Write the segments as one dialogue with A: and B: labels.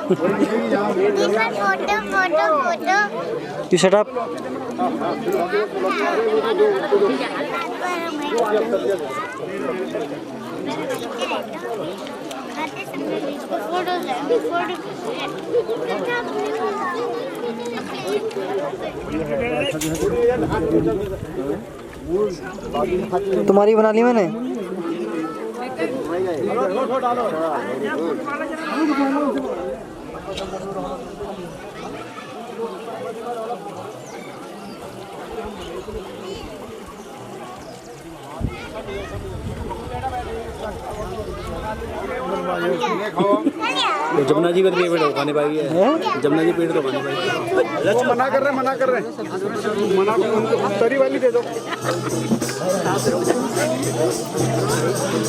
A: Photo photo photo
B: You shut up. तुम्हारी बना ली मैंने।
C: जमुना जी का पेट तो खाने पाएगी है। जमुना जी पेट तो खाने पाएगी।
D: वो मना कर रहे मना तरी वाली दे दो।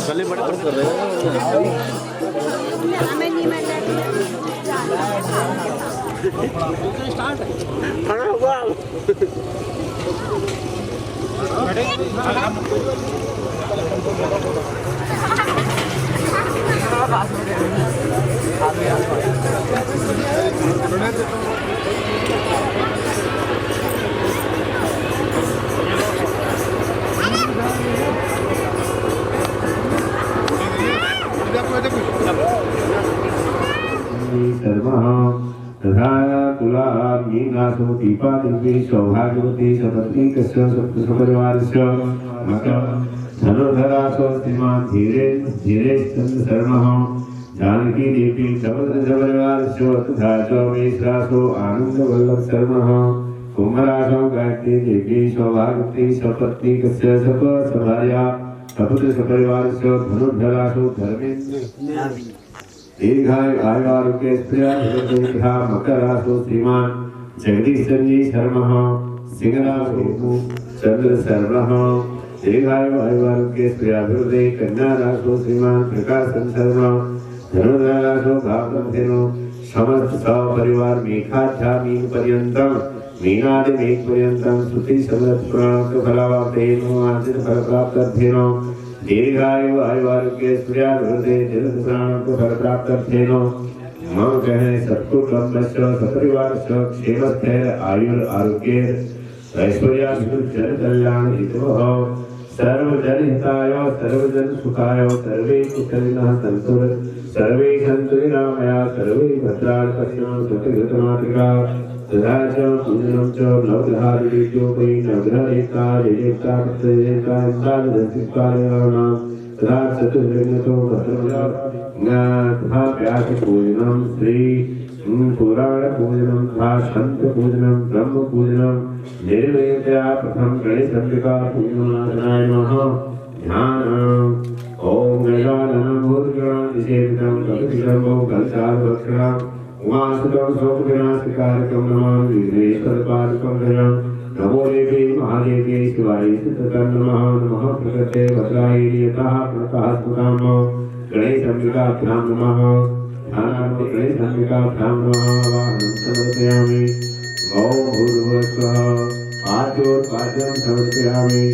C: गले बड़े बड़े कर रहे
E: दीपावती सौभाग्यवती सपत्नी सपरिवारस्य धनुर्धरा स्वस्तिमान धीरे धीरे शर्मा जानकी देवी सपरिवारस्य तथा चौमेश्रासो आनंद वल्लभ शर्मा कुमारासो गायत्री देवी सौभाग्यवती सपत्नी सभार्या सपुत्र सपरिवारस्य धनुर्धरासो धर्मेन्द्र दीर्घायु आयुर्के स्त्रिया मकरासो श्रीमान जगदीश शर्मा सिंहरासो चंद्र शर्मा दीर्घायु आयुर्के स्त्रियाभिवृद्धि कन्या रासो श्रीमान प्रकाशन शर्मा धनुर्धरासो भागवत धेनो समस्त सपरिवार मेघाध्यामीन पर्यंतम मीनादि मेघ पर्यंतम श्रुति समर्थ प्राप्त फलावाप्तेनो आंशिक फल प्राप्त धेनो दीर्घायु आयुर्के स्त्रियाभिवृद्धि दीर्घ फल प्राप्त धेनो मम कहे सत्कुटुम्बस्य सपरिवारस्य क्षेमस्थैर्य आयुर आरोग्य ऐश्वर्य जन कल्याण हेतुः सर्वजन हिताय सर्वजन सुखाय सर्वे कुशलिनः सन्तु सर्वे सन्तु निरामया सर्वे भद्राणि पश्यन्तु सुखितमातृका तथा च पूजनं च नवग्रहादित्योपरि नवग्रहरेखा रेखा प्रत्ययरेखा इंद्रादिदर्शिकार्याणां तथा चतुर्विघ्नतो तथा व्यासपूजनं श्री पुराणपूजनं तथा शङ्खपूजनं ब्रह्मपूजनं निर्वेद्या प्रथम गणेशम्बिका पूजनाय नमः ध्यानम् ॐ गजाननं भूतगणाधिसेवितं कपिशम्भो कलशालभक्षणम् उमासुतं शोकविनाशकारकं नमामि विघ्नेश्वरपादकं गजाननं नमो देवी महादेवी शिवाय सततं नमः नमः प्रकृते वज्राय यतः प्रणतः सुताम गणेशम्बिकाभ्यां नमः ध्यानार्थ गणेशम्बिकाभ्यां नमः वाहनं समर्पयामि ॐ भूर्भुवस्वः आद्योत्पाद्यं समर्पयामि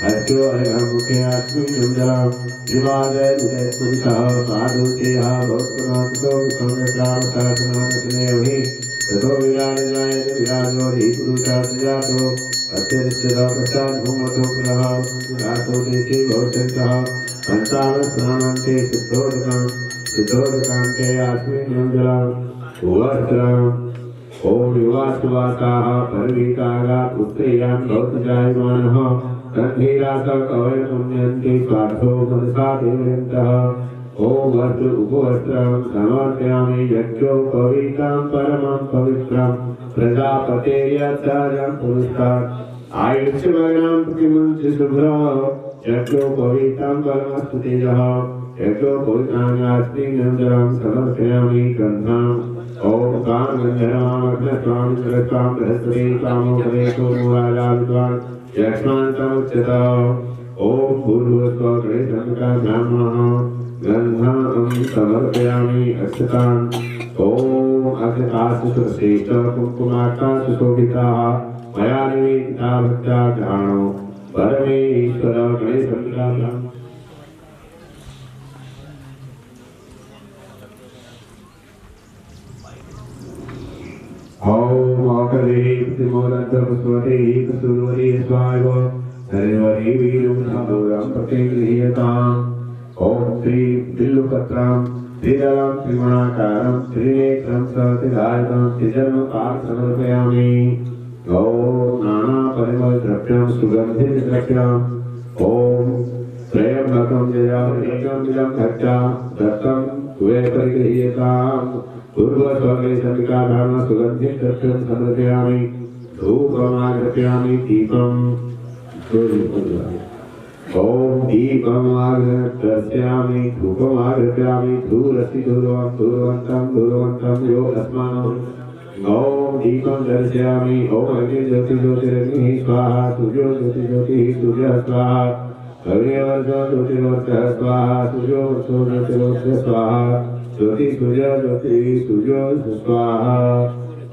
E: हस्यो मुखे अस्मिन् जलं विवादय उदयपुरुषः पादोचेयः भवत्प्रणातो विक्रमप्राणशासनानसनेवहि ततो विराजनायते विराजो धीपुरुषासजातो अत्यरिष्टः प्रसाद भूमतो पुनः रातो देशे भवत्यन्तः पञ्चामस्नानान्ते शुद्धोदकान्ते अस्मिन् जलं वस्त्रम् ओम युवासुवासाः परवीतागा पुत्रेयां भवतजायमानः गन्धीरास कवय पुण्यन्ते स्वार्थो मनसा देवयन्तः ओम वस्त्र उपवस्त्रं समर्पयामि यज्ञोपवीतां परमं पवित्रं प्रजापतेर्यचार्यं पुरस्तात् आयुष्यवगनं प्रतिमुञ्च शुभ्रः यज्ञोपवीतां परमस्तु तेजः यज्ञोपवीताङ्गास्मिन् समर्पयामि गन्धाम् ओम काम गंधर्वामग्नस्वामी सरस्वाम बृहस्पति कामो भवेतो मुराजाविद्वान् यक्ष्मान्तमुच्यता ओम भूर्भुवस्वः गणेशम्बिकाभ्यां नमः गन्धं समर्पयामि अक्षतान् ओम अग्निकास्तु श्रेष्ठ कुङ्कुमार्कास्तु शोभिताः मया निवेदिता भक्त्या घ्राणो परमेश्वर गणेशम्बिकाभ्यां मोकले प्रतिमोदन्तपुष्पते कस्तूरी स्वायो हरिवरी वीरुं साधुरं प्रतिगृह्यताम् ॐ श्रीं तिल्लुपत्रं त्रिदलं त्रिगुणाकारं त्रिनेत्रं सतिदायकं त्रिजन्मपात् समर्पयामि ॐ नानापरिमलद्रव्यं सुगन्धिद्रव्यम् ॐ त्रयम्बकं जयावृतं विलं घट्टा दत्तं द्वे परिगृह्यताम् पूर्वस्वर्गे समिकाधाम सुगन्धिद्रव्यं समर्पयामि धूपमागृह्यामि दीपम् ॐ दीपमागृह्यामि धूपमागृह्यामि धूरसि धूर्वन्तं यो अस्मान् ॐ दीपं दर्शयामि ॐ अग्निज्योतिर्ज्योतिरग्निः स्वाहा सूर्यो ज्योतिर्ज्योतिः सूर्यः स्वाहा अग्निवर्षो ज्योतिर्वर्षः स्वाहा सूर्यो वर्षो ज्योतिर्वर्षः स्वाहा ज्योतिसूर्यो स्वाहा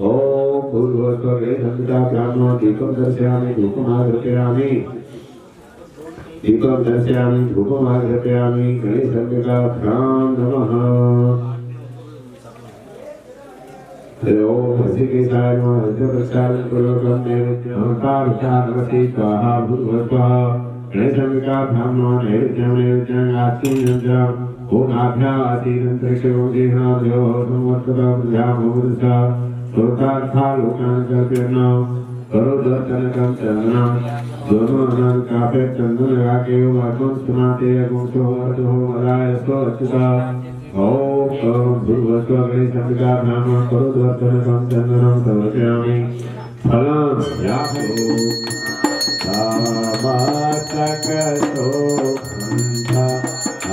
E: ॐ पूर्वस्वर्गे संहिताभ्यां दीपं दर्शयामि धूपमागृह्यामि धूपमागृह्यामि गणेशसंहिताभ्यां नमः ओम हसिकेशाय नमः हसिप्रसादपूर्वकं नैवेद्यमताविचारवती स्वाहा भूर्भुवः गणेशसंहिताभ्यां नमः नैवेद्यं आत्मीयं ओम आभ्यावातीरन्तरिक्षो देहाद्यो संवर्ततं ध्यामोदसा लोकार्था लोकान्तर्यन्न करोदर्शनकं चन्दनं दोनों काफे चन्दन लगाके वाकुं सुनाते अगुंसो अर्धो मलायसो अच्युता ओम भूर्भुवः गणेशसंहिताभ्यां करोदर्शनकं चन्दनं समर्पयामि फलं यातो सामासकसो खन्धा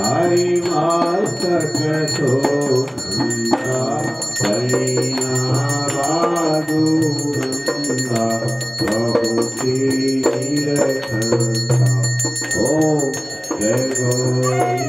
E: हरिमासकसो खन्धा परिणावादुरन्धा बहुति निरखन्धा ओम जय गौरी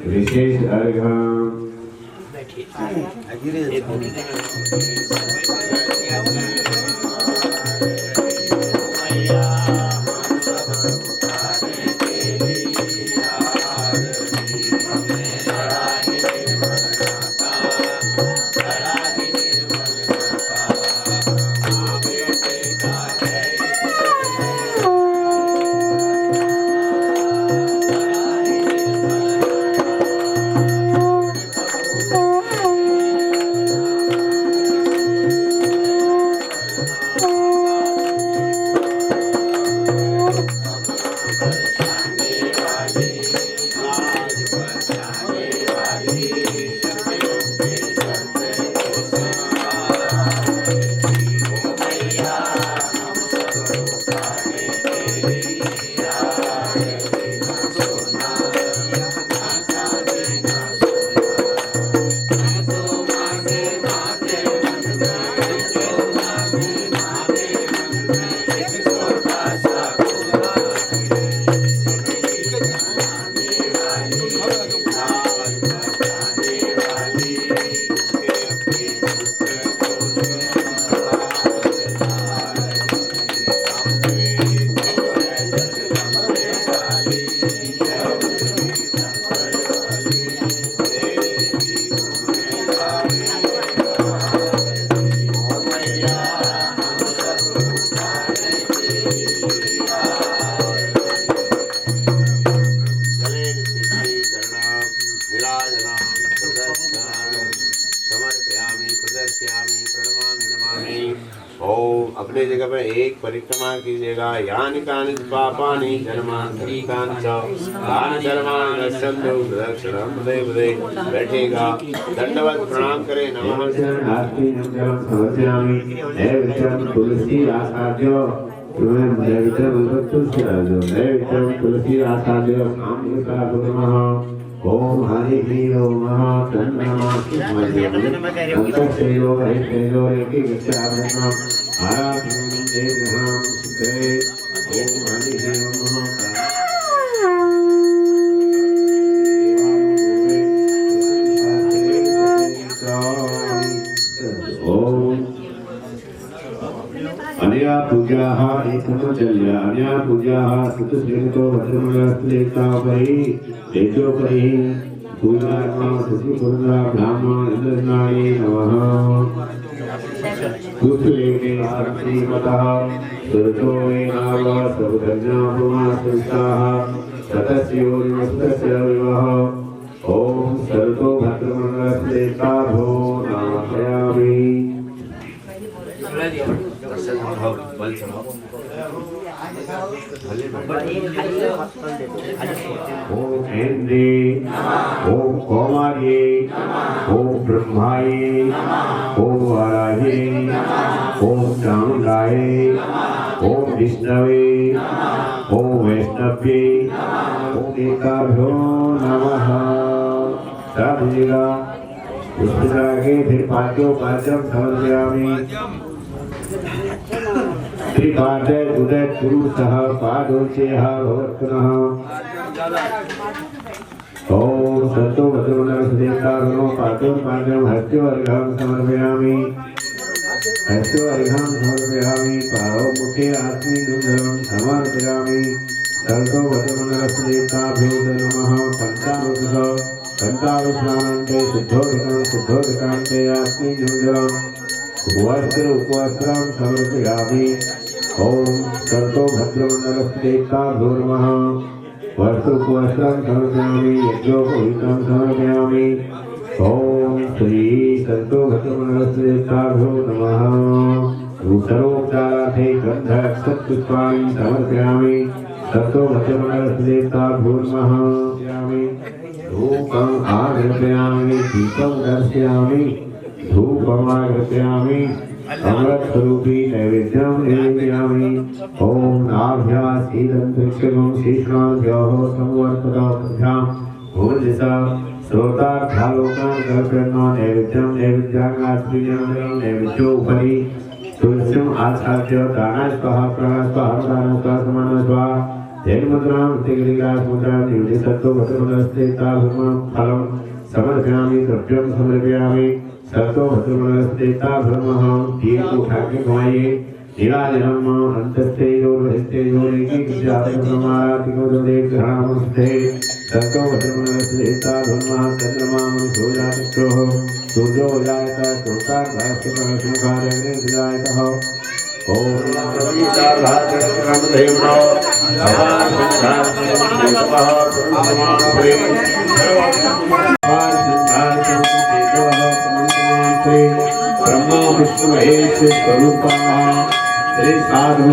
E: विशेष अर्घ्य
F: ओम अपने जगह पर एक परिक्रमा कीजिएगा। यानि कानि पापानि जन्मांतरितानि च तानि सर्वाणि नश्यन्तु प्रदक्षिणं पदे पदे। बैठेगा, दंडवत प्रणाम करें। नमः
E: आरती नमः समर्पयामि। नैवेद्यं तुलसी आसाद्य नैवेद्यं तुलसी आसाद्य नमः। ओम हरि ओम नमः तन्नमः अंतसेयो हरिसेयो एकी विचारणा आराधनं देवनाम सुते। ओम हरि ओम नमः। ओम अन्या पूजाः एकमचल्या अन्या पूजाः सुतश्रेणितो वचनमस्लेतापरि तेजोपरि पूजार्मा सुखिपुरुषा ब्राह्मण इंद्रनाय नमः। पुष्पलेखे श्रीमतः सुरतो नाव सर्वधर्मापुमासुष्टाः ततस्योर्मस्तस्य विवः। ओम सर्वतो भद्रमण्डलस्लेताभो नामयामि। ओम इंद्रे ओम कौमार्ये ओम ब्रह्माये ओम वाराहे ओम चामुंडाये ओम विष्णवे ओम वैष्णवे ओम एकाभ्यो नमः। सब जगह इस तरह के फिर पांचों समर्पयामि। श्रीपादे उदय कुरु सह पादोचेह भवत्पुनः। ओम सतो भद्रमण्डलस्लेताभो पादं हस्त्योर्घं समर्पयामि। हस्त्योर्घं समर्पयामि। पावमुखे आत्मीनुग्रहं समर्पयामि। सतो भद्रमण्डलस्लेताभ्यो नमः। पंचावस्नानन्ते शुद्धोदकान्ते आत्मीनुग्रहं वस्त्र उपवस्त्रं समर्पयामि। ओम सर्तो भद्रमण्डलस्लेताभ्यो नमः। वस्त्र उपवस्त्रं समर्पयामि। यज्ञोपवीतं समर्पयामि। ओम श्री सर्तो भद्रमण्डलस्लेताभ्यो नमः। सर्वोपचारार्थे गन्धपुष्पाणि समर्पयामि। सर्तो भद्रमण्डलस्लेताभ्यो नमः। धूपम् आगृह्यामि। दीपं दर्शयामि। धूपमागृह्यामि। अमृतस्वरूपी नैवेद्यं निवेदयामि। ओम नाभ्यासीदन्तरिक्षं शीर्षाभ्योः संवर्तताभ्यां भूर्दिशा श्रोतार्थालोकान् कर्तनो नैवेद्यं नैवेद्याङ्गात्मीयं नैवेद्योपरि तुलसीम् आच्छाद्य दानास्पः प्राणस्पः दानस्पः समानस्पः जैनमुद्रां तिगिरिकासमुद्रां निवेदितत्तो भद्रमण्डलस्लेताभ्यो फलं समर्पयामि। द्रव्यं समर्पयामि। सर्तो भद्रमण्डलस्लेताभ्यो नमः। दीप उठा के घुमाइए। नीलाजलम अंतस्तेजोर्वहिस्तेजोरेकी विद्यापतिमारातिको देव ग्रहणमस्ते। सर्तो भद्रमण्डलस्लेताभ्यो नमः। चन्द्रमां सूर्यादित्योः सूर्यो जायत श्रोतार्भास्यमुखारग्रेजायतः। ओम ब्रह्मा विष्णु महेश स्वरूपाः श्री साधु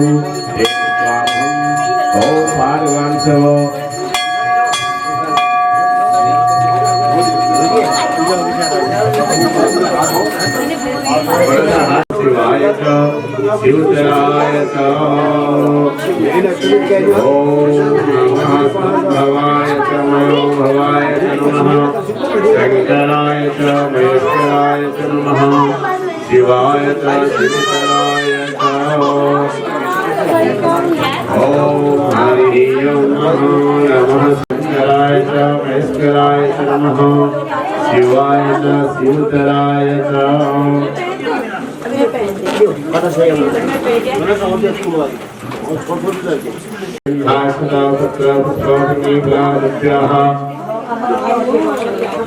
E: ओम पारवांशव शिवाय शिवतराय ओम नमः भवाय भवाय नमः। शंकराय महेश्वराय नमः। शिवाय शिवतराय ओम हरि ओम नमः। शंकराय महेश्वराय नमः। शिवाय शिवतराय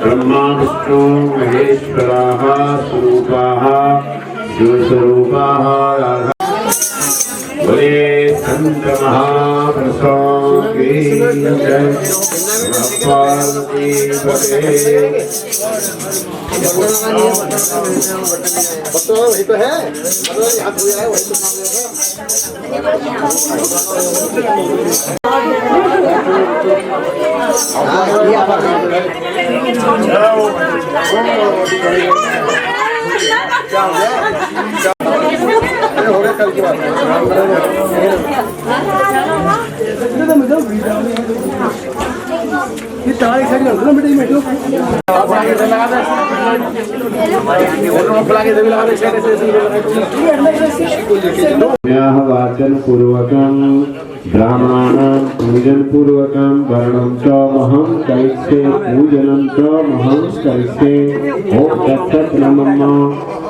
E: ब्रह्मा विष्णु महेश्वराः स्वरूपाः शिवस्वरूपाः राधा बोले संत महापुरुषों की जय।
F: पार्वती पते
D: वही तो है हाथ धोया है वही तो हो गया कल की बात ये तार एक साइड कर दो ना बेटा, ये बैठो आप आगे से लगा दे और लगा दे लगा दे साइड से
F: यह वाचन पूर्वकं ब्राह्मणानां पूजन पूर्वकं वर्णं च महं करिष्ये पूजनं च महं करिष्ये ओम तत्सत् नमः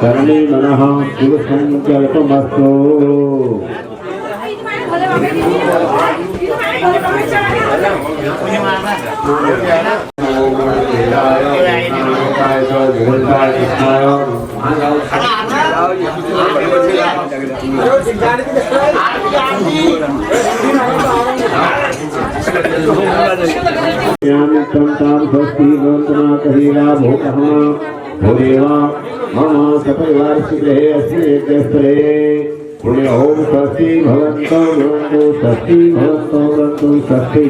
F: कर्णे मनः शुभ संकल्पमस्तु सपरिवार पुण्य ओम स्वस्ति भवन्तु भवन्तु स्वस्ति भवन्तु भवन्तु स्वस्ति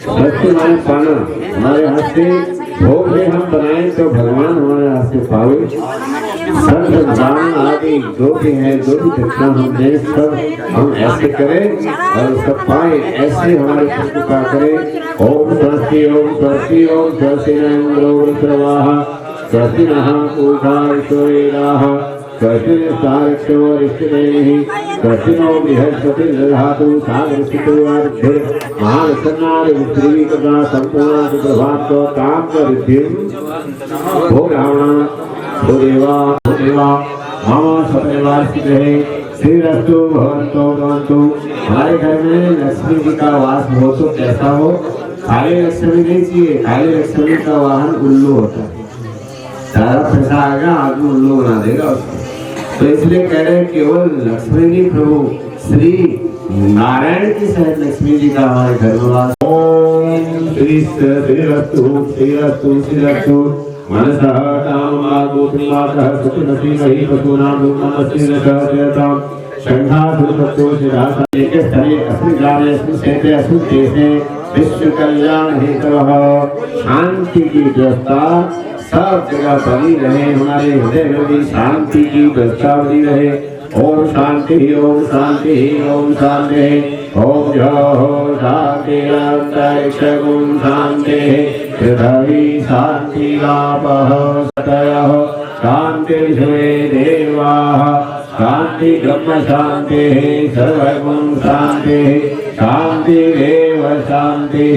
F: स्वस्ति माने पाना हमारे हाथ से भोग से हम बनाए तो भगवान हमारे हाथ से पावे दान आदि जो भी है जो भी दक्षिणा हम दे सब हम ऐसे करें और सब पाए ऐसे हमारे कृपा करें ओम स्वस्ति ओम स्वस्ति ओम स्वस्ति नंद्रो वृत्रवाहा स्वस्ति नः पूषा ईश्वरेणाः स्वस्ति सारक्षो वरिष्ठदेः स्वस्ति नो बृहस्पति दधातु सागरस्थितो वार्धे महालक्ष्मणाय विश्रीवी कदा संपूर्ण सुप्रभातो काम वृद्धिं भो रावण भो देवा मामा सपरिवार स्थिते श्रीरस्तु भवन्तु भवन्तु। हमारे घर में लक्ष्मी जी का वास हो तो कैसा हो, काले लक्ष्मी नहीं चाहिए, काले लक्ष्मी का वाहन उल्लू होता है, सारा पैसा आएगा आदमी उल्लू बना देगा उसको। तो इसलिए कह रहे हैं केवल लक्ष्मी जी प्रभु श्री नारायण की सहित लक्ष्मी जी का हमारे घर में वास। ओम श्रीरस्तु श्रीरस्तु श्रीरस्तु मनसः काममागोत्माकः सुखनसीमहि पशूनां दुर्ममस्तिनकर्यताम् शंखासुरपत्तो शिरासा एके स्थले अस्मिन् ग्रामे अस्मिन् क्षेत्रे अस्मिन् देशे विश्व कल्याण हेतवः शांति की व्यवस्था सब जगह बनी रहे, हमारे हृदय में भी शांति की व्यवस्था बनी रहे। ओम शांति ओम शांति ओम शांति ओम जहो शांति अंतरिक्षं शांति पृथ्वी शांति आपः सतयः शांति सर्वे देवाः शांति ब्रह्म शांति सर्वगुण शांति शांतिरेव शांति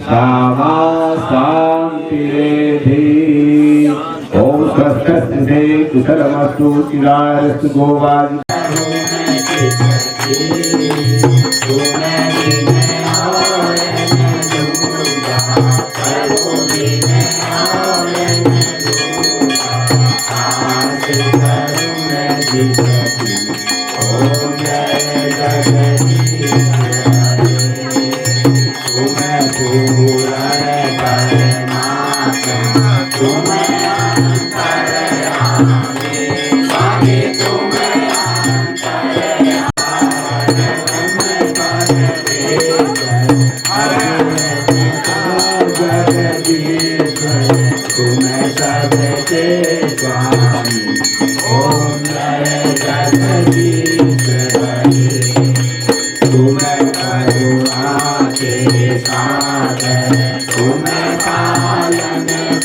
F: सामा शांतिरेधि। ओम स्वस्ति कुशलमस्तु चिरायस्तु गोवादि
G: Hare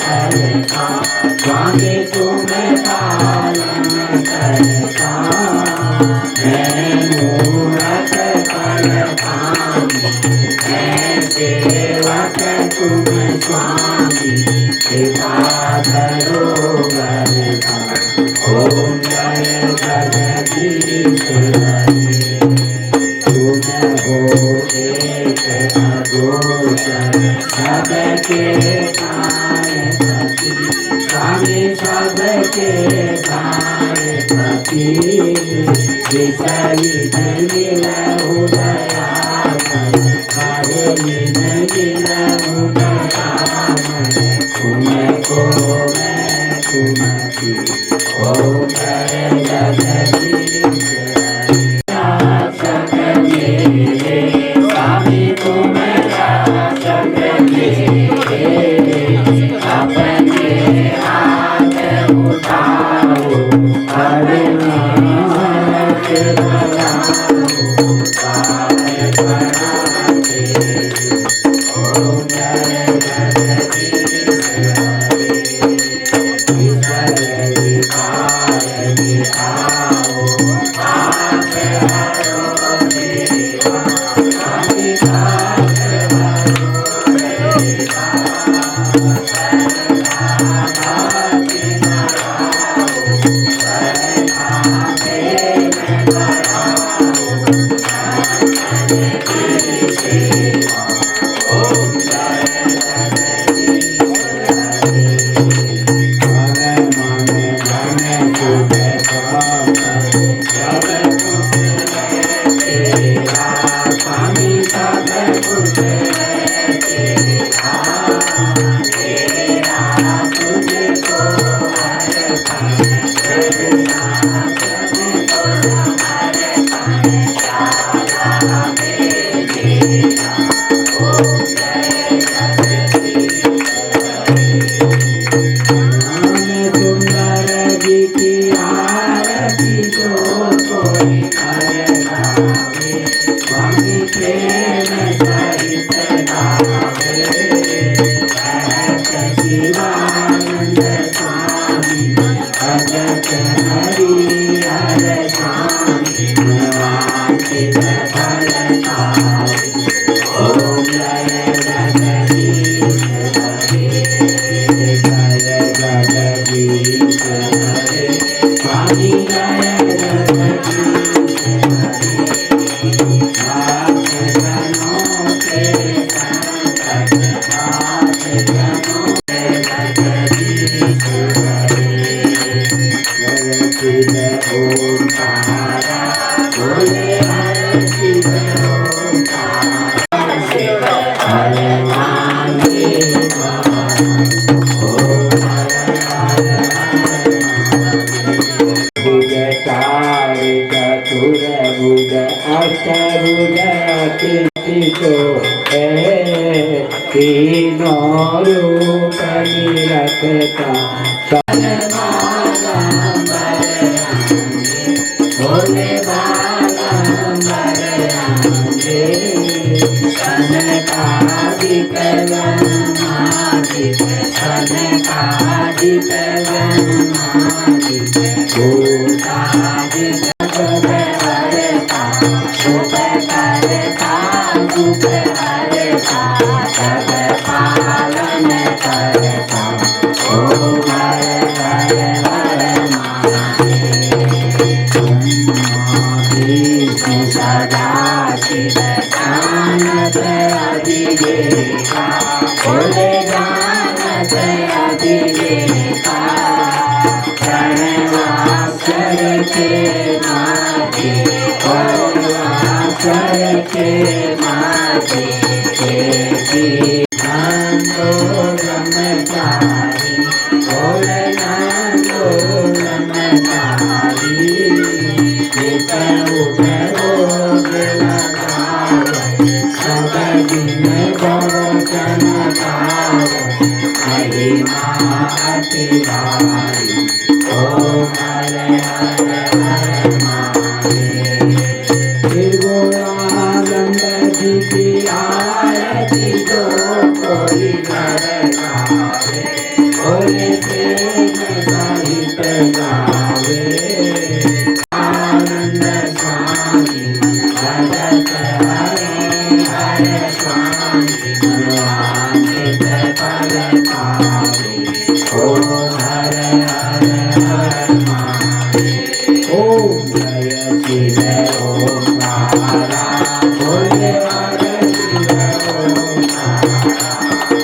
E: तीनों रूप निरखता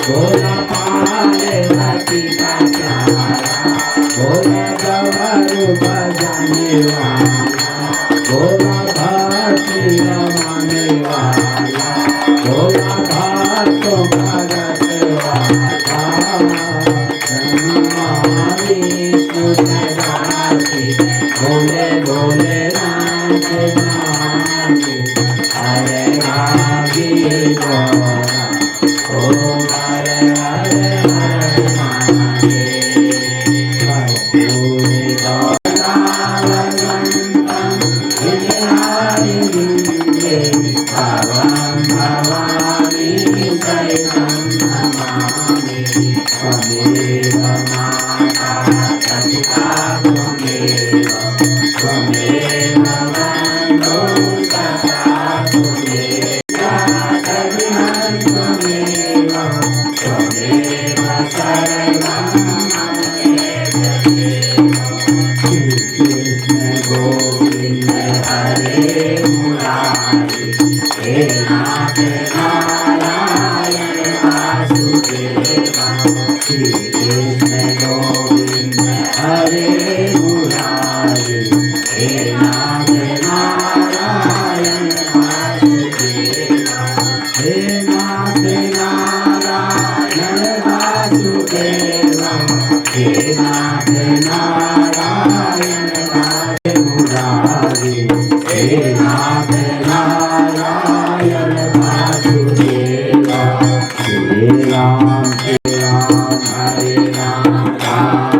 G: Bola Parvati Pata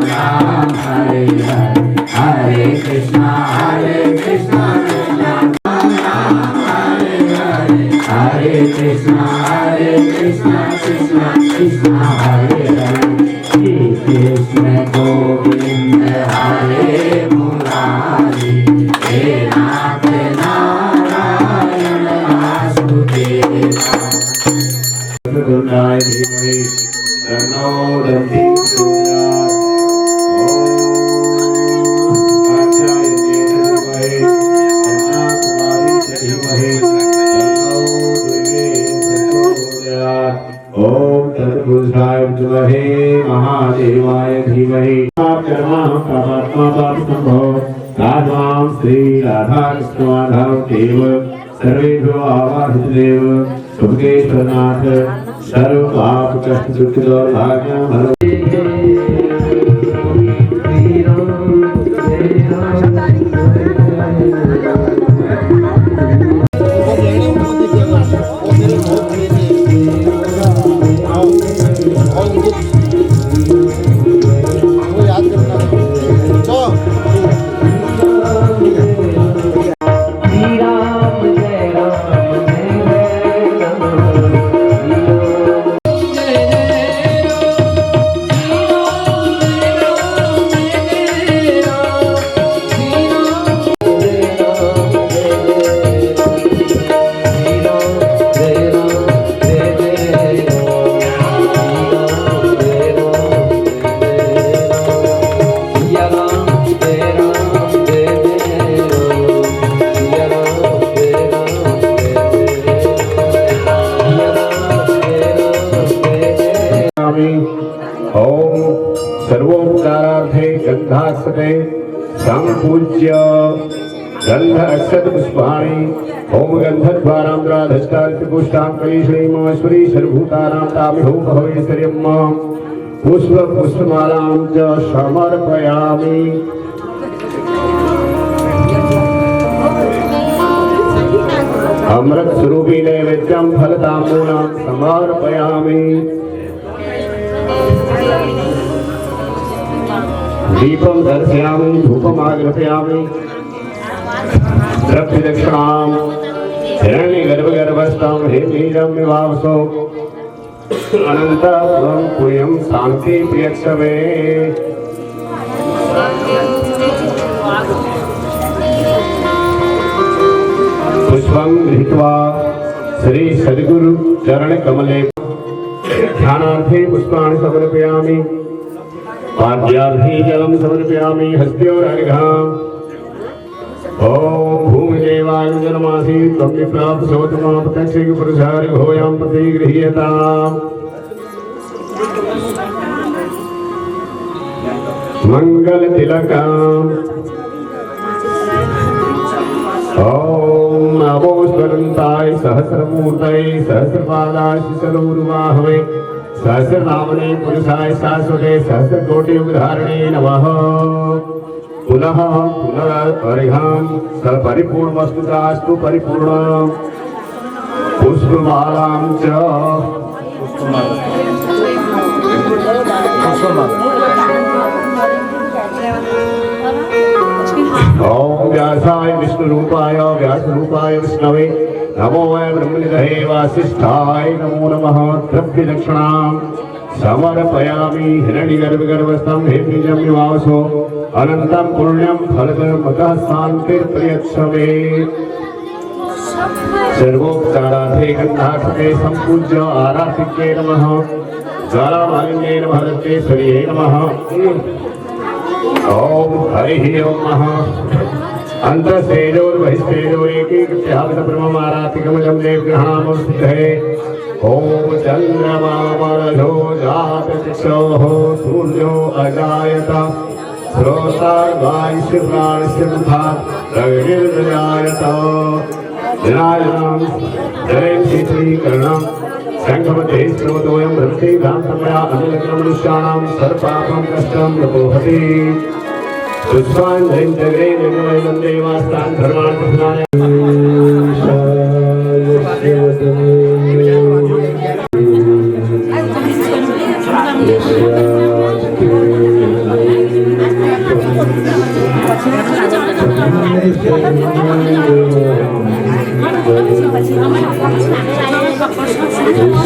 E: Ram Hare Hare Hare Krishna Krishna Ram Ram Hare Hare Hare Krishna Krishna Krishna Hare Hare Shri Krishna Govind हरे मुरारी हे नाथ नारायण वासुदेव दुर्गाय धीमहि तन्नो दन्ति प्रचोदयात् ओम कात्यायने धीमहि कन्याकुमारी धीमहि तन्नो दुर्गे प्रचोदयात् ओम तत्पुरुषाय विद्महे महादेवाय धीमहि कर्मा परमात्मा पापसंभव राधाम श्री राधा कृष्ण माधव देव सर्वेभ्यो आवाहितदेव सुभगेश्वरनाथ सर्व पाप कष्ट दुख दुर्भाग्य हरो सर्वोपकारार्थे गंधास्ते संपूज्य गंध अक्षत पुष्पाणि ओम गंधद्वारांध्राधष्टारिपुष्टां कलीश्रीमेश्वरी सर्वभूतानां तामिहो भवेश्वर्यम् पुष्प पुष्पमालां च समर्पयामि अमृत स्वरूपी नैवेद्यं फलताम्बूलं समर्पयामि दीपं दर्शयामि धूपम् आग्रहयामि द्रव्यदक्षिणां हिरण्यगर्भगर्भस्थं हेमीरं विवावसो अनन्तरं पुण्यं शान्ति प्रियक्षवे पुष्पं गृहीत्वा श्री सद्गुरु चरण कमले ध्यानार्थे पुष्पाणि समर्पयामि पाद्यार्थे जलं समर्पयामि हस्त्योरर्घ्यम् ओम भूमिदेवाय जन्मासि त्वं विप्राप्त सोतमा प्रत्यक्षेक पुरुषार्घोऽयं प्रतिगृह्यताम् मंगलतिलकम् ओम नमोस्वरन्ताय सहस्रमूर्तये सहस्रपादाय शिशलोरुवाहवे सहस्रनामने पुरुषाय शाश्वते सहस्रकोटियुगधारिणे नमः पुनः पुनरर्घ्यं सपरिपूर्णमस्तुतास्तु परिपूर्णं पुष्पमालां च ओम व्यासाय विष्णुरूपाय व्यासरूपाय विष्णवे नमो वै ब्रह्मनिधये वासिष्ठाय नमो नमः द्रव्यदक्षिणां समर्पयामि हिरण्यगर्भगर्भस्थं हेमबीजं विवावसो अनन्तं पुण्यं फलदमतः शान्तिर्प्रियक्षवे सर्वोपचारार्थे गन्धाक्षते सम्पूज्य आराधिक्ये नमः ज्वालामालिन्ये नमः दत्तेश्वर्ये नमः ओम हरिः ओम नमः अंतस्तेजोर्बहिस्तेजोरेकीकृत्यागतब्रह्मारातिकमजं देवग्रहामस्थितये ओम चन्द्रमा मरधो जातचक्षोः सूर्यो अजायत श्रोतार्वायुष्य प्राणस्य मुखा प्रगतिर्जायत जनानां जलेक्षीकरणं संगमते स्रोतोऽयं भ्रमति भ्रान्तमया अनिलग्नमनुष्याणां सर्वपापं कष्टं प्रपोहति पुष्पाञ्जलिं जगरे निर्मलं देवास्तान् धर्मान् प्रधानाय मंगल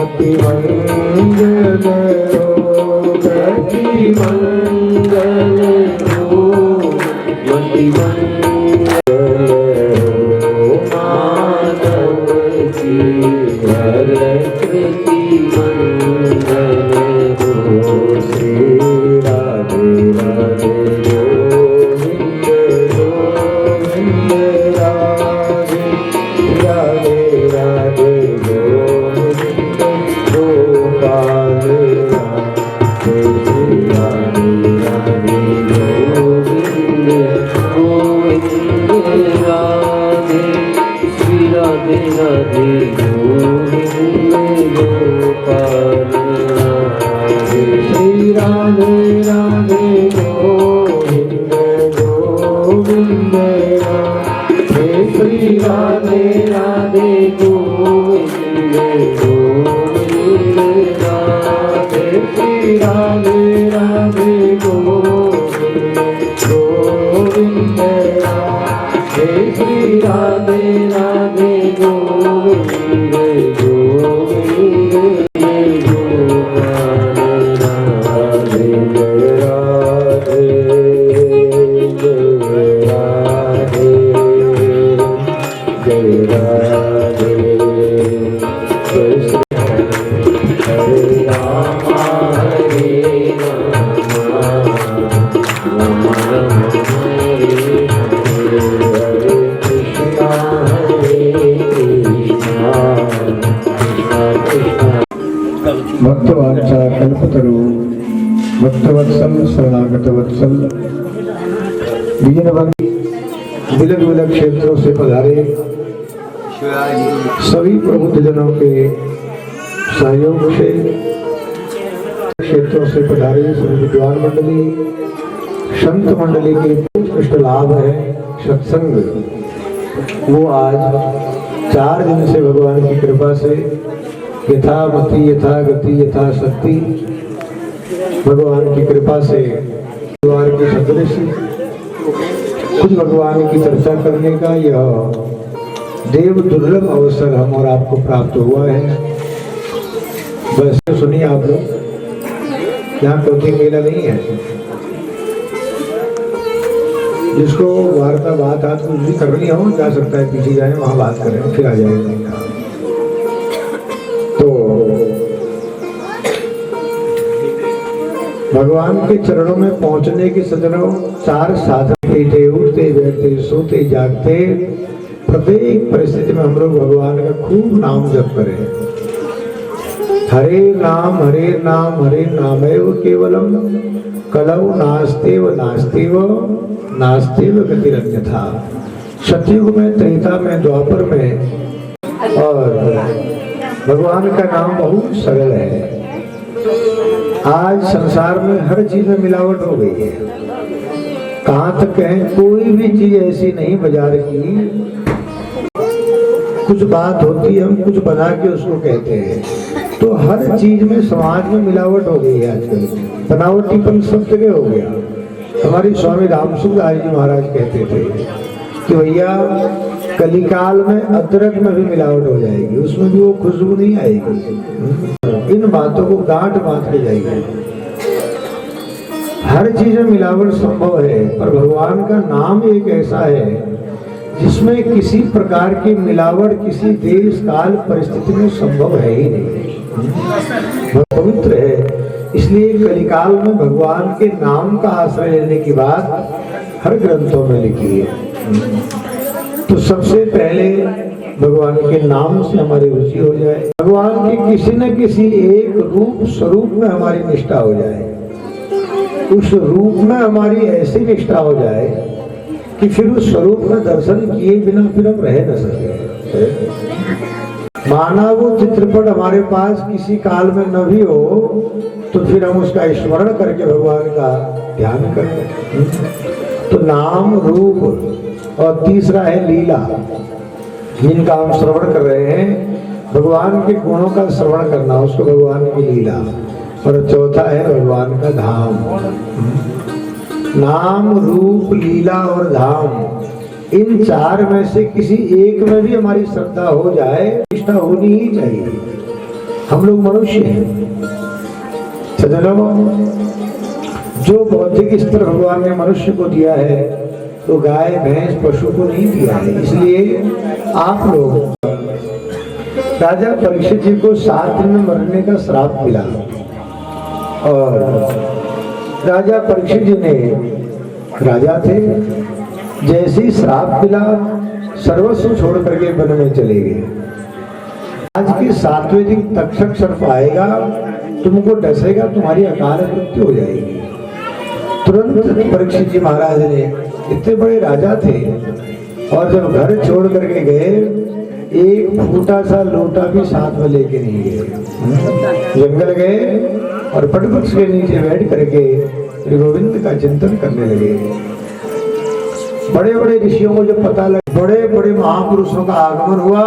E: मति मंगल हो गति मंगल हो मति मंगल हो माधव की हर कृति मंगल हो श्री राधे राधे गोविंद गोविंद राधे राधे राधे गोविंद गोपाल राधे राधे राधे गोविंद गोविंद राधे श्री राधे राधे गोविंद गोपाल राधे श्री राधे राधे गोविंद गोविंद राधे श्री राधे राधे गोविंद गोविंद राधे श्री राधे राधे गोविंद गोविंद राधे श्री राधे राधे गोविंद गोविंद गोपाल राधे जय राधे जय राधे जय राधे जय श्री हरे राम हरे राम राम राम हरे हरे हरे कृष्णा कृष्णा कृष्णा भक्तवांछा कल्पतरु भक्तवत्सल शरणागत वत्सल विजयनगरी विलग विलग क्षेत्रों से पधारे सभी प्रबुद्धजनों के सहयोग से क्षेत्रों से पधारे सभी विद्वान मंडली संत मंडली के उत्कृष्ट लाभ है सत्संग। वो आज 4 दिन से भगवान की कृपा से यथा मति यथा गति यथा शक्ति भगवान की कृपा से भगवान के सदृश कुछ भगवान की चर्चा करने का यह देव दुर्लभ अवसर हम और आपको प्राप्त हुआ है। बस सुनिए आप लोग, यहाँ कोई मेला नहीं है। जिसको वार्ता बात आज कुछ भी करनी हो जा सकता है, पीछे जाए वहां बात करें फिर आ जाएंगे। तो भगवान के चरणों में पहुंचने के सजनों 4 साधन थे, उठते बैठते सोते जागते प्रत्येक परिस्थिति में हम लोग भगवान का खूब नाम जप करें। हरे नाम हरे नामेव केवलम कलौ नास्तेव नास्तेव नास्तेव गतिरन्यथा। सतयुग में, त्रेता में, द्वापर में और भगवान का नाम बहुत सरल है। आज संसार में हर चीज में मिलावट हो गई है। कहाँ तक कहें, कोई भी चीज ऐसी नहीं बाजार की कुछ बात होती है हम कुछ बना के उसको कहते हैं। तो हर चीज में समाज में मिलावट हो गई है आजकल, बनावटीपन सब जगह हो गया। हमारे स्वामी रामसुखदास जी महाराज कहते थे कि भैया कलिकाल में अदरक में भी मिलावट हो जाएगी, उसमें भी वो खुशबू नहीं आएगी। इन बातों को गांठ बांध के जाएगी। हर चीज में मिलावट संभव है, पर भगवान का नाम एक ऐसा है जिसमें किसी प्रकार की मिलावट किसी देश काल परिस्थिति में संभव है ही नहीं। पवित्र है, इसलिए कलिकाल में भगवान के नाम का आश्रय लेने की बात हर ग्रंथों में लिखी है। तो सबसे पहले भगवान के नाम से हमारी रुचि हो जाए, भगवान के किसी न किसी एक रूप स्वरूप में हमारी निष्ठा हो जाए, उस रूप में हमारी ऐसी निष्ठा हो जाए कि फिर उस स्वरूप में दर्शन किए बिना फिर हम रह न सके। माना वो चित्रपट हमारे पास किसी काल में न भी हो तो फिर हम उसका स्मरण करके भगवान का ध्यान करें। तो नाम, रूप और तीसरा है लीला, जिनका हम श्रवण कर रहे हैं। भगवान के गुणों का श्रवण करना, उसको भगवान की लीला। और चौथा है भगवान का धाम। नाम, रूप, लीला और धाम, इन 4 में से किसी एक में भी हमारी श्रद्धा हो जाए, निष्ठा होनी ही चाहिए। हम लोग मनुष्य हैं। सज्जनों, जो बौद्धिक स्तर भगवान ने मनुष्य को दिया है तो गाय भैंस पशु को नहीं दिया है। इसलिए आप लोग, राजा परीक्षित जी को 7 दिन में मरने का श्राप मिला और राजा परीक्षित जी ने, राजा थे, जैसे ही श्राप मिला सर्वस्व छोड़ करके वन में चले गए। आज के 7वें दिन तक्षक सर्प आएगा, तुमको डसेगा, तुम्हारी अकाल मृत्यु हो जाएगी। तुरंत परीक्षित जी महाराज ने, इतने बड़े राजा थे और जब घर छोड़ करके गए, एक फूटा सा लोटा भी साथ में लेके नहीं गए। जंगल गए और वटवृक्ष के नीचे बैठ करके श्री गोविंद का चिंतन करने लगे। बड़े बड़े ऋषियों को जब पता लगा, बड़े बड़े महापुरुषों का आगमन हुआ,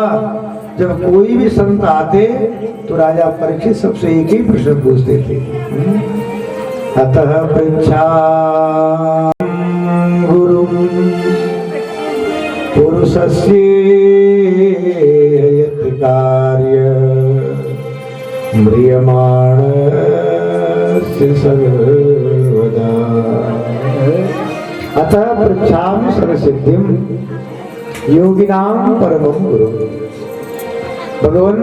E: जब कोई भी संत आते तो राजा परीक्षित सबसे एक ही प्रश्न पूछते थे, अतः पृच्छा गुरु पुरुषस्य यत् कार्य म्रियमाणस्य सर्वदा अतः पृच्छामि सर्वसिद्धिं योगिनां परमं गुरु। भगवान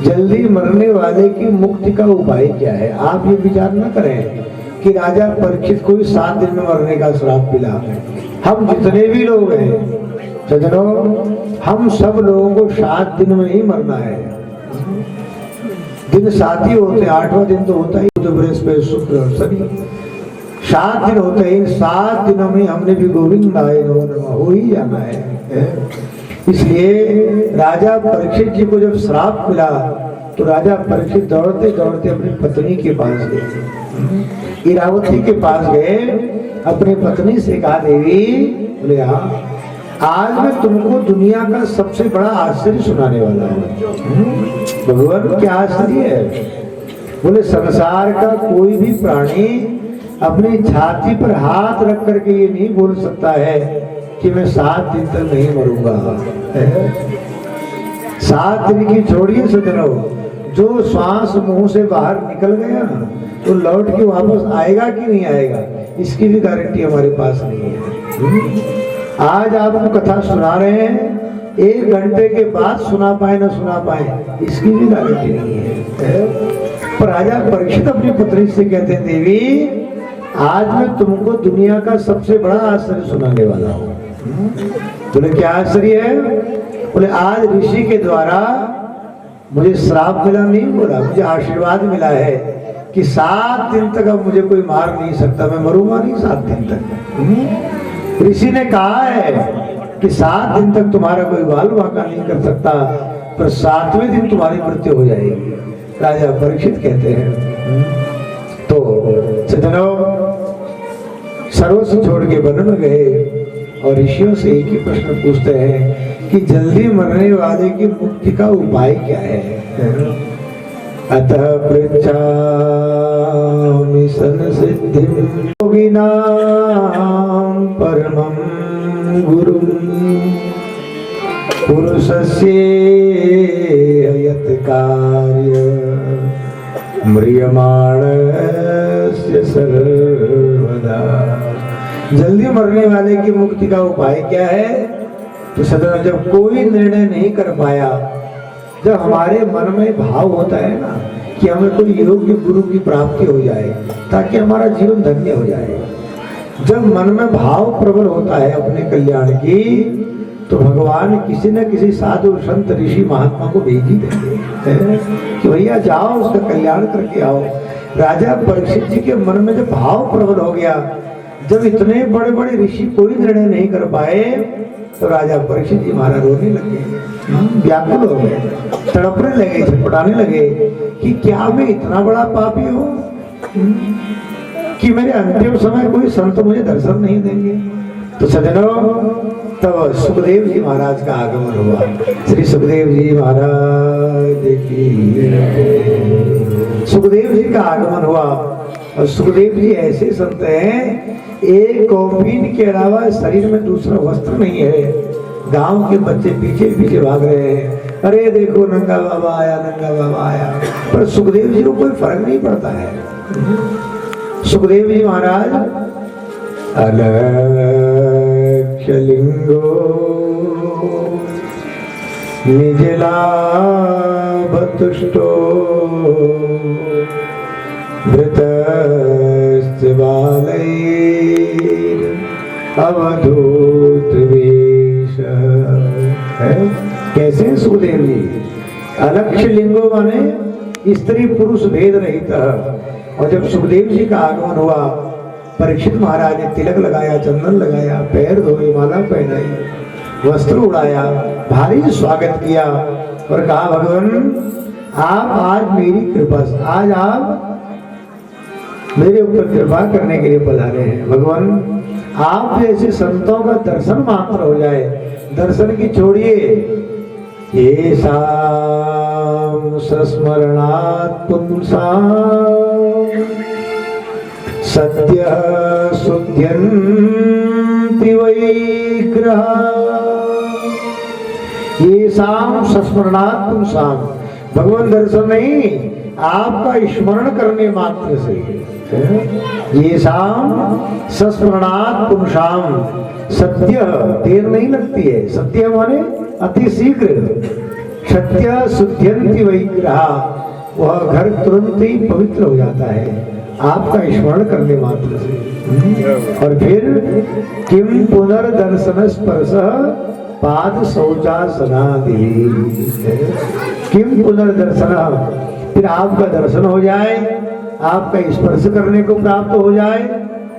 E: जल्दी मरने वाले की मुक्ति का उपाय क्या है? आप ये विचार न करें कि राजा परीक्षित को 7 दिन में मरने का श्राप मिला। हम जितने भी लोग हैं सज्जनों, हम सब लोगों को 7 दिन में ही मरना है। दिन 7 ही होते, 8वां दिन तो होता ही, तो बृहस्पति शुक्र शनि 7 दिन होते हैं। इन 7 दिनों में हमने भी गोविंद आए हो ही जाना है। इसलिए राजा परीक्षित जी को जब श्राप मिला तो राजा परीक्षित दौड़ते दौड़ते अपनी पत्नी के पास गए, इरावती के पास गए, अपनी पत्नी से कहा, देवी, बोले हाँ, आज मैं तुमको दुनिया का सबसे बड़ा आश्चर्य सुनाने वाला हूँ। भगवान क्या आश्चर्य है? बोले संसार का कोई भी प्राणी अपनी छाती पर हाथ रख करके ये नहीं बोल सकता है कि मैं 7 दिन तक नहीं मरूंगा। 7 दिन की छोड़िए सज्जनों, जो श्वास मुंह से बाहर निकल गया ना तो लौट के वापस आएगा कि नहीं आएगा, इसकी भी गारंटी हमारे पास नहीं है। आज आपको कथा सुना रहे हैं, 1 घंटे के बाद सुना पाए ना सुना पाए, इसकी भी गारंटी नहीं है। पर राजा परीक्षित अपनी पत्नी से कहते हैं, देवी, आज मैं तुमको दुनिया का सबसे बड़ा आश्चर्य सुनाने वाला हूँ। बोले क्या आश्चर्य है? बोले आज ऋषि के द्वारा मुझे श्राप मिला, नहीं बोला, मुझे आशीर्वाद मिला है कि 7 दिन तक अब मुझे कोई मार नहीं सकता, मैं मरूंगा नहीं 7 दिन तक। ऋषि ने कहा है कि 7 दिन तक तुम्हारा कोई बाल वाका नहीं कर सकता, पर 7वें दिन तुम्हारी मृत्यु हो जाएगी। राजा परीक्षित कहते हैं। तो सज्जनों, सर्वस्व छोड़ के वन में गए और ऋषियों से एक ही प्रश्न पूछते हैं कि जल्दी मरने वाले की मुक्ति का उपाय क्या है? अतः पृच्छामि संसिद्धिं योगिनां परमं गुरुं पुरुषस्य यत् कार्य म्रियमाणस्य सर्वदा। जल्दी मरने वाले की मुक्ति का उपाय क्या है? तो सदा जब कोई निर्णय नहीं कर पाया, जब हमारे मन में भाव होता है ना कि हमें कोई योग्य गुरु की प्राप्ति हो जाए ताकि हमारा जीवन धन्य हो जाए, जब मन में भाव प्रबल होता है अपने कल्याण की, तो भगवान किसी न किसी साधु संत ऋषि महात्मा को भेज ही देंगे कि भैया जाओ उसका कल्याण करके आओ। राजा परीक्षित जी के मन में जब भाव प्रबल हो गया, जब इतने बड़े बड़े ऋषि कोई निर्णय नहीं कर पाए, तो राजा परीक्षित जी महाराज रोने लगे, व्याकुल हो गए, तड़पने लगे, छटपटाने लगे कि क्या मैं इतना बड़ा पापी हूँ कि मेरे अंतिम समय कोई संत मुझे दर्शन नहीं देंगे। तो सज्जनों, तब सुखदेव जी महाराज का आगमन हुआ। श्री सुखदेव जी महाराज की, सुखदेव जी का आगमन हुआ। और सुखदेव जी ऐसे संत हैं, एक कौपीन के अलावा शरीर में दूसरा वस्त्र नहीं है। गांव के बच्चे पीछे पीछे भाग रहे हैं, अरे देखो नंगा बाबा आया, नंगा बाबा आया। पर सुखदेव जी को कोई फर्क नहीं पड़ता है। सुखदेव जी महाराज अलक्षलिंगो निजलाभतुष्टो धृतस्य बालैर अवधूत वेशः। कैसे सुखदेव जी? अलक्ष्य लिंगो माने स्त्री पुरुष भेद रहित। और जब सुखदेव जी का आगमन हुआ, परीक्षित महाराज ने तिलक लगाया, चंदन लगाया, पैर धोए, माला पहनाई, वस्त्र उड़ाया, भारी स्वागत किया और कहा भगवान आप आज मेरी कृपा से, आज आप मेरे ऊपर कृपा करने के लिए पधारे हैं। भगवान आप जैसे संतों का दर्शन मात्र हो जाए, दर्शन की छोड़िए, ये शाम संस्मरणात् पुंसां सत्य शुद्ध्यन्ति वैग्रहा। ये शाम संस्मरणात् पुंसां, भगवान दर्शन नहीं, आपका स्मरण करने मात्र से। ये शाम संस्मरणात् पुंसां, सत्य देर नहीं लगती है, सत्य माने अति शीघ्र। सत्य शुद्ध्यन्ति वैग्रहा, वह घर तुरंत ही पवित्र हो जाता है आपका स्मरण करने मात्र से। और फिर किम पुनर्दर्शन स्पर्श पाद शौचासनादि, किम पुनर्दर्शन, फिर आपका दर्शन हो जाए, आपका स्पर्श करने को प्राप्त हो जाए,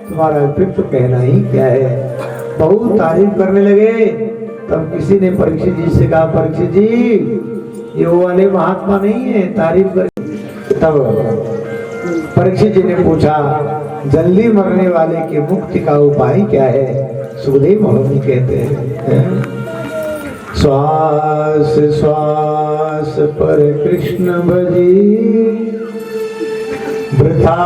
E: तुम्हारा फिर तो कहना ही क्या है। बहुत तारीफ करने लगे। तब किसी ने परीक्षित जी से कहा, परीक्षित जी ये वो वाले महात्मा नहीं है तारीफ कर। तब परीक्षित जी ने पूछा, जल्दी मरने वाले की मुक्ति का उपाय क्या है? सुखदेव महाराज कहते हैं, श्वास श्वास पर कृष्ण भजी, वृथा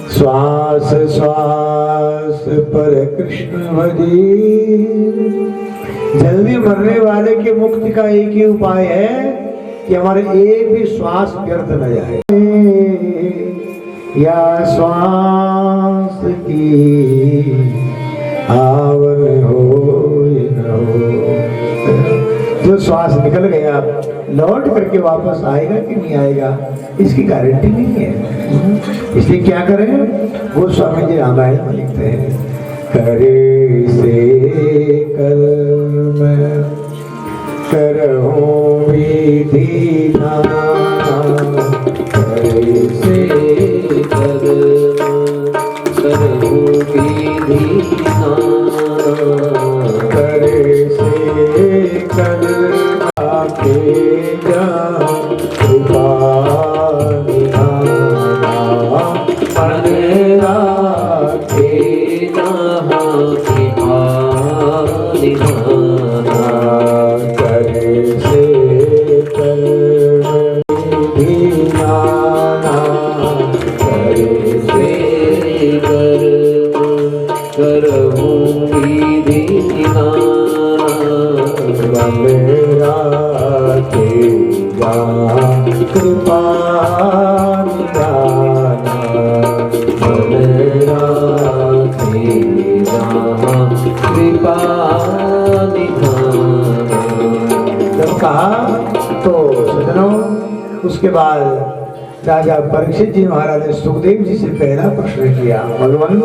E: श्वास श्वास पर कृष्ण भजी। जल्दी मरने वाले के मुक्ति का एक ही उपाय है कि हमारे एक भी श्वास व्यर्थ न जाए। या श्वास की आवन हो न हो, जो श्वास निकल गया लौट करके वापस आएगा कि नहीं आएगा इसकी गारंटी नहीं है। इसलिए क्या करें, वो स्वामी जी रामायण में लिखते हैं, करे से कर्म करहूं विधि नाम, करे से कर्म करहूं विधि नाम, करे से कर्म के जा कृपा उसके बाद राजा परीक्षित जी महाराज ने सुखदेव जी से पहला प्रश्न किया, भगवान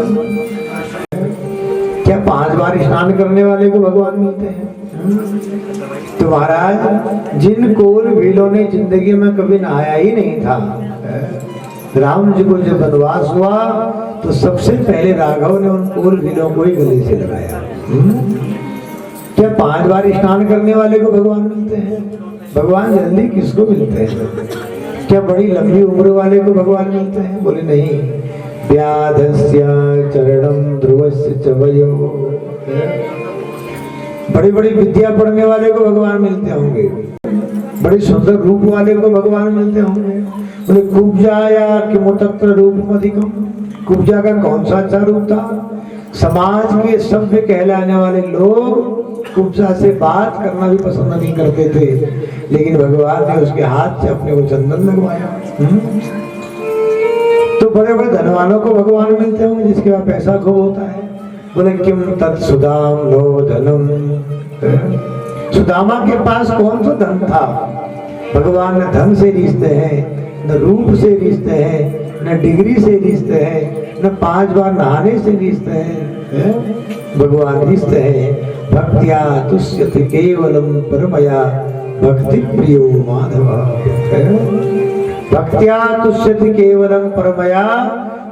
E: क्या 5 बार स्नान करने वाले को भगवान मिलते हैं? तो महाराज जिन कोल भीलों ने जिंदगी में कभी नहाया ही नहीं था, राम जी को जब वनवास हुआ तो सबसे पहले राघव ने उन कोल भीलों को ही गले से लगाया। क्या 5 बार स्नान करने वाले को भगवान मिलते हैं? भगवान जल्दी किसको मिलते हैं? क्या बड़ी लंबी उम्र वाले को भगवान मिलते हैं? बोले नहीं, व्याधस्य चरणम ध्रुवस्य च वयो, बड़ी बड़ी विद्या पढ़ने वाले को भगवान मिलते होंगे, बड़े सुंदर रूप वाले को भगवान मिलते होंगे। बोले कुब्जाया किमुतत्र रूपम अधिकम, कुब्जा का कौन सा अच्छा रूप था? समाज के सभ्य कहलाने वाले लोग कुब्जा से बात करना भी पसंद नहीं करते थे, लेकिन भगवान ने उसके हाथ से अपने को चंदन लगवाया। तो बड़े बड़े धनवानों को भगवान मिलते होंगे जिसके पास पैसा खूब होता है। बोले किम तत्सुदाम लो धनम, सुदामा के पास कौन सा धन था? भगवान न धन से रिश्ते हैं, न रूप से रिश्ते हैं, न डिग्री से रिश्ते हैं, न 5 बार नहाने से रिश्ते हैं। भगवान रिश्ते हैं भक्त्या तुष्यति केवलम परमया भक्ति प्रियो माधव। भक्त्या तुष्यति केवलम परमया,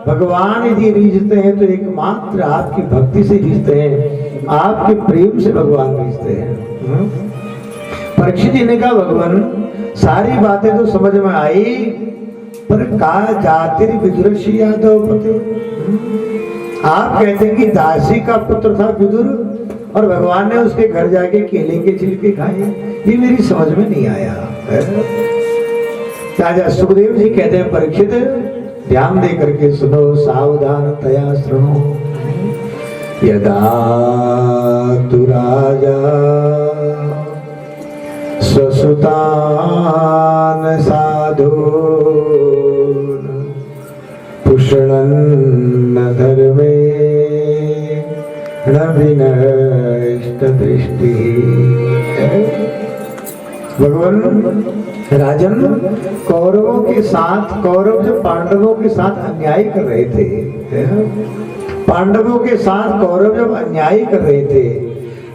E: भगवान यदि रिश्ते हैं तो एकमात्र आपकी भक्ति से रिश्ते हैं, आपके प्रेम से भगवान रिश्ते हैं। परीक्षित जी ने कहा भगवान सारी बातें तो समझ में आई, पर का जातिर विदुर यादव पति। आप कहते हैं कि दासी का पुत्र था विदुर और भगवान ने उसके घर जाके केले के छिलके खाए, ये मेरी समझ में नहीं आया। राजा सुखदेव जी कहते हैं परीक्षित ध्यान दे करके सुनो, सावधान तया श्रृणो। यदा तु राजा स्वसुतान साधो पुष्णन्न धर्मे न विनष्ट दृष्टि। भगवान राजन कौरवों के साथ, कौरव जो पांडवों के साथ अन्याय कर रहे थे, पांडवों के साथ कौरव जब अन्याय कर रहे थे,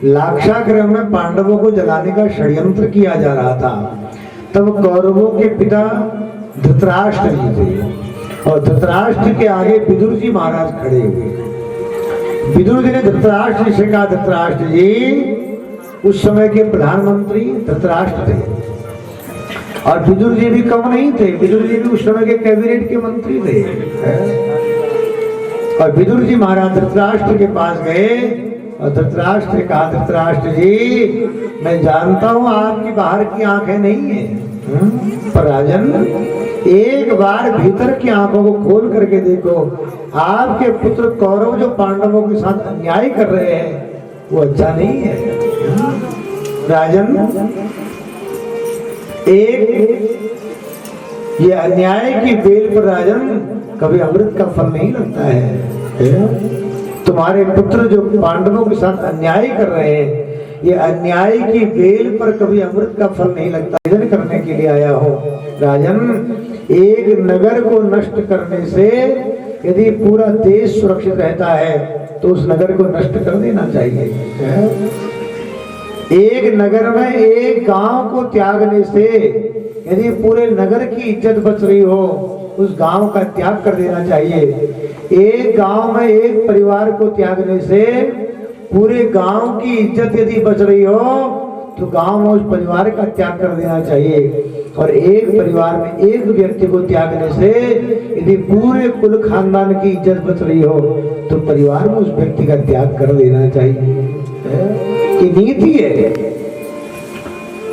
E: लाक्षागृह में पांडवों को जलाने का षड्यंत्र किया जा रहा था, तब कौरवों के पिता धृतराष्ट्र जी थे और धृतराष्ट्र के आगे विदुर जी महाराज खड़े हुए। विदुर जी ने धृतराष्ट्र जी से कहा, धृतराष्ट्र जी उस समय के प्रधानमंत्री धृतराष्ट्र थे और विदुर जी भी कम नहीं थे, विदुर जी भी उस समय के कैबिनेट के मंत्री थे। और विदुर जी महाराज धृतराष्ट्र के पास गए और धृतराष्ट्र ने कहा, धृतराष्ट्र जी मैं जानता हूं आपकी बाहर की आंखें नहीं है, पर राजन एक बार भीतर की आंखों को खोल करके देखो, आपके पुत्र कौरव जो पांडवों के साथ अन्याय कर रहे हैं वो अच्छा नहीं है। राजन एक ये अन्याय की बेल पर राजन कभी अमृत का फल नहीं लगता है। तुम्हारे पुत्र जो पांडवों के साथ अन्याय कर रहे हैं, ये अन्याय की बेल पर कभी अमृत का फल नहीं लगता। निवेदन करने के लिए आया हो राजन, एक नगर को नष्ट करने से यदि पूरा देश सुरक्षित रहता है तो उस नगर को नष्ट कर देना चाहिए। एक नगर में एक गांव को त्यागने से यदि पूरे नगर की इज्जत बच रही हो, उस गांव का त्याग कर देना चाहिए। एक गांव में एक परिवार को त्यागने से पूरे गांव की इज्जत यदि बच रही हो तो गांव में उस परिवार का त्याग कर देना चाहिए। और एक परिवार में एक व्यक्ति को त्यागने से यदि पूरे कुल खानदान की इज्जत बच रही हो तो परिवार में उस व्यक्ति का त्याग कर देना चाहिए। ये नीति है।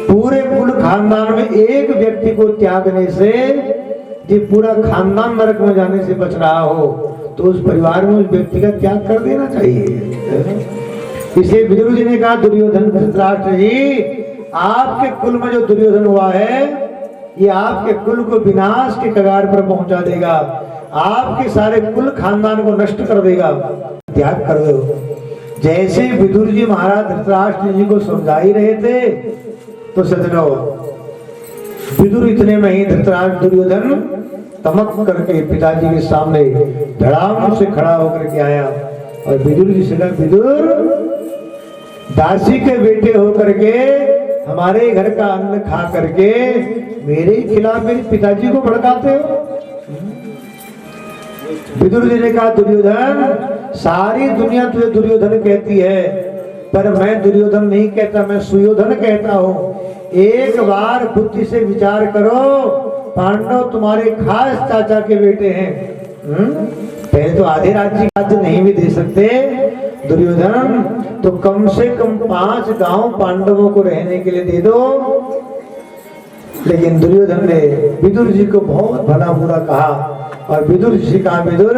E: पूरे कुल खानदान में एक व्यक्ति को त्यागने से यदि पूरा खानदान नरक में जाने से बच रहा हो तो उस परिवार में उस व्यक्ति का त्याग कर देना चाहिए। इसे विदुर जी ने कहा, दुर्योधन धृतराष्ट्र जी आपके कुल में जो दुर्योधन हुआ है ये आपके कुल को विनाश के कगार पर पहुंचा देगा, आपके सारे कुल खानदान को नष्ट कर देगा, त्याग कर दो। जैसे विदुर जी महाराज धृतराष्ट्र जी को समझा ही रहे थे तो सजनो विदुर इतने में ही धृतराष्ट्र दुर्योधन तमक करके पिताजी के सामने धड़ाम से खड़ा होकर के आया और विदुर जी से कहा, विदुर दासी के बेटे होकर के हमारे घर का अन्न खा करके मेरे खिलाफ मेरे पिताजी को भड़काते हो। विदुर जी ने कहा, दुर्योधन सारी दुनिया तुझे दुर्योधन कहती है पर मैं दुर्योधन नहीं कहता, मैं सुयोधन कहता हूँ। एक बार बुद्धि से विचार करो, पांडव तुम्हारे खास चाचा के बेटे हैं। पहले तो आधे राज्य नहीं भी दे सकते दुर्योधन, तो कम से कम 5 गांव पांडवों को रहने के लिए दे दो। लेकिन दुर्योधन ने विदुर जी को बहुत भला बुरा कहा और विदुर जी का विदुर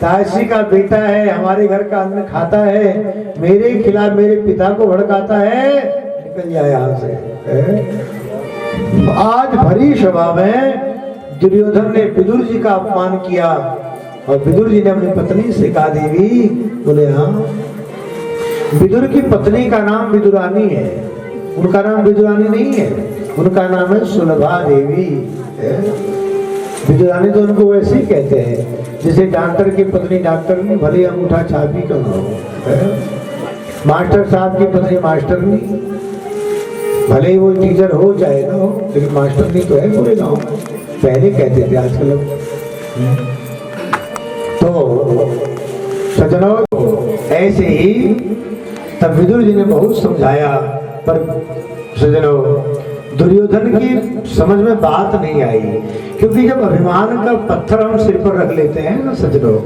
E: दासी का बेटा है, हमारे घर का अन्न खाता है, मेरे खिलाफ मेरे पिता को भड़काता है, निकल जाए यहाँ से। आज भरी सभा में दुर्योधन ने विदुर जी का अपमान किया और विदुर जी ने अपनी पत्नी से कहा, देवी, बोले हाँ। विदुर की पत्नी का नाम विदुरानी है, उनका नाम विदुरानी नहीं है, उनका नाम है सुलभा देवी। विदुरानी तो उनको वैसे ही कहते हैं जैसे डॉक्टर की पत्नी डॉक्टर नहीं, भले अंगूठा छापी क्यों ना हो, मास्टर साहब की पत्नी मास्टर नहीं, भले ही वो टीचर हो चाहे ना हो, लेकिन मास्टर नहीं तो है पूरे गाँव में, पहले कहते थे, आजकल। तो सज्जनों, ऐसे ही तब विदुर जी ने बहुत समझाया, पर सज्जनों दुर्योधन की समझ में बात नहीं आई, क्योंकि जब अभिमान का पत्थर हम सिर पर रख लेते हैं ना सज्जनों,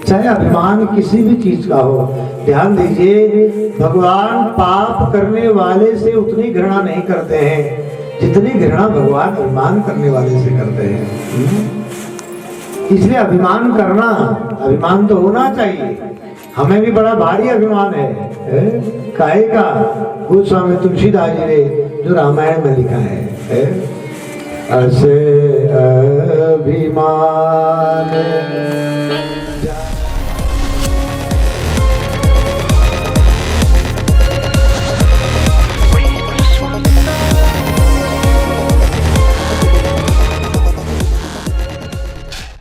E: चाहे अभिमान किसी भी चीज का हो, ध्यान दीजिए, भगवान पाप करने वाले से उतनी घृणा नहीं करते हैं जितनी घृणा भगवान अभिमान करने वाले से करते हैं। इसलिए अभिमान करना, अभिमान तो होना चाहिए, हमें भी बड़ा भारी अभिमान है, काहे का? गोस्वामी तुलसीदास जी ने जो रामायण में लिखा है, असे अभिमान